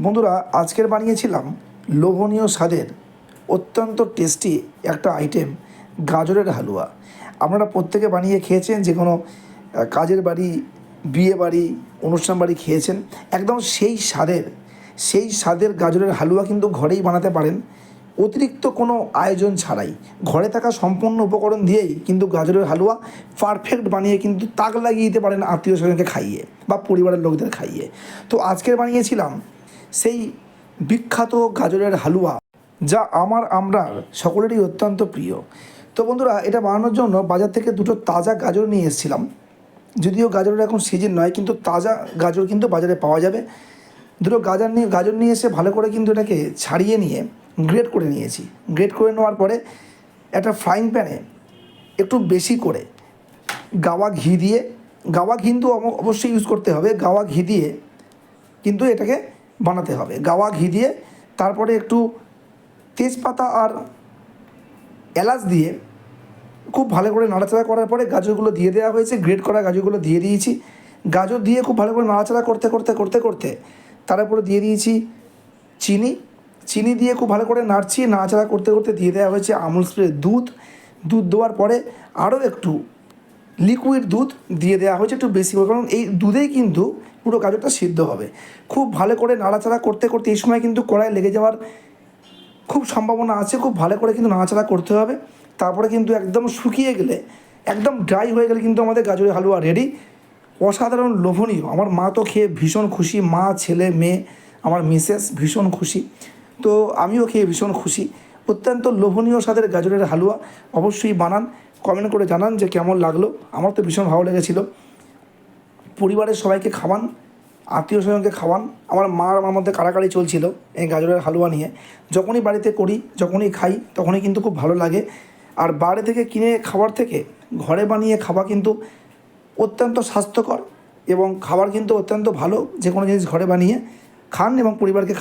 বন্ধুরা, আজকের বানিয়েছিলাম লোভনীয় স্বাদের অত্যন্ত টেস্টি একটা আইটেম, গাজরের হালুয়া। আপনারা প্রত্যেকে বানিয়ে খেয়েছেন, যে কোনো কাজের বাড়ি, বিয়ে বাড়ি, অনুষ্ঠান বাড়ি খেয়েছেন। একদম সেই স্বাদের গাজরের হালুয়া কিন্তু ঘরেই বানাতে পারেন, অতিরিক্ত কোনো আয়োজন ছাড়াই। ঘরে থাকা সম্পূর্ণ উপকরণ দিয়েই কিন্তু গাজরের হালুয়া পারফেক্ট বানিয়ে কিন্তু তাক লাগিয়ে দিতে পারেন আত্মীয় স্বজনকে খাইয়ে বা পরিবারের লোকদের খাইয়ে। তো আজকের বানিয়েছিলাম সেই বিখ্যাত গাজরের হালুয়া, যা আমরার সকলেরই অত্যন্ত প্রিয়। তো বন্ধুরা, এটা বানানোর জন্য বাজার থেকে দুটো তাজা গাজর নিয়ে এসেছিলাম। যদিও গাজরের এখন সিজন নয়, কিন্তু তাজা গাজর কিন্তু বাজারে পাওয়া যাবে। দুটো গাজর নিয়ে এসে ভালো করে কিন্তু এটাকে ছাড়িয়ে নিয়ে গ্রেট করে নিয়েছি। গ্রেট করে নেওয়ার পরে একটা ফ্রাইং প্যানে একটু বেশি করে গাওয়া ঘি দিয়ে, গাওয়া ঘি কিন্তু অবশ্যই ইউজ করতে হবে, গাওয়া ঘি দিয়ে কিন্তু এটাকে বানাতে হবে। গাওয়া ঘি দিয়ে তারপরে একটু তেজপাতা আর এলাচ দিয়ে খুব ভালো করে নাড়াচাড়া করার পরে গাজরগুলো দিয়ে দেওয়া হয়েছে। গ্রেট করা গাজরগুলো দিয়ে দিয়েছি। গাজর দিয়ে খুব ভালো করে নাড়াচাড়া করতে তারপরে দিয়ে দিয়েছি চিনি দিয়ে খুব ভালো করে নাড়াচাড়া করতে দিয়ে দেওয়া হয়েছে আমুল স্প্রে দুধ দেওয়ার পরে আরও একটু লিকুইড দুধ দিয়ে দেওয়া হয়েছে একটু বেশি করে, কারণ এই দুধেই কিন্তু পুরো গাজরটা সিদ্ধ হবে। খুব ভালো করে নাড়াচাড়া করতে এই সময় কিন্তু কড়াই লেগে যাওয়ার খুব সম্ভাবনা আছে। খুব ভালো করে কিন্তু নাড়াচাড়া করতে হবে। তারপরে কিন্তু একদম শুকিয়ে গেলে, একদম ড্রাই হয়ে গেলে কিন্তু আমাদের গাজরের হালুয়া রেডি। অসাধারণ লোভনীয়। আমার মা তো খেয়ে ভীষণ খুশি, মা, ছেলে, মেয়ে, আমার মিসেস ভীষণ খুশি। তো আমিও খেয়ে ভীষণ খুশি। অত্যন্ত লোভনীয় স্বাদের গাজরের হালুয়া। অবশ্যই বানান, কমেন্ট করে জানান যে কেমন লাগলো। আমার তো ভীষণ ভালো লেগেছিলো। পরিবারের সবাইকে খাওয়ান, আত্মীয় স্বজনকে খাওয়ান। আমার মা আর আমার মধ্যে কাড়াকাড়ি চলছিল এই গাজরের হালুয়া নিয়ে। যখনই বাড়িতে করি, যখনই খাই, তখনই কিন্তু খুব ভালো লাগে। আর বাইরে থেকে কিনে খাবার থেকে ঘরে বানিয়ে খাওয়া কিন্তু অত্যন্ত স্বাস্থ্যকর এবং খাবার কিন্তু অত্যন্ত ভালো। যে কোনো জিনিস ঘরে বানিয়ে খান এবং পরিবারকে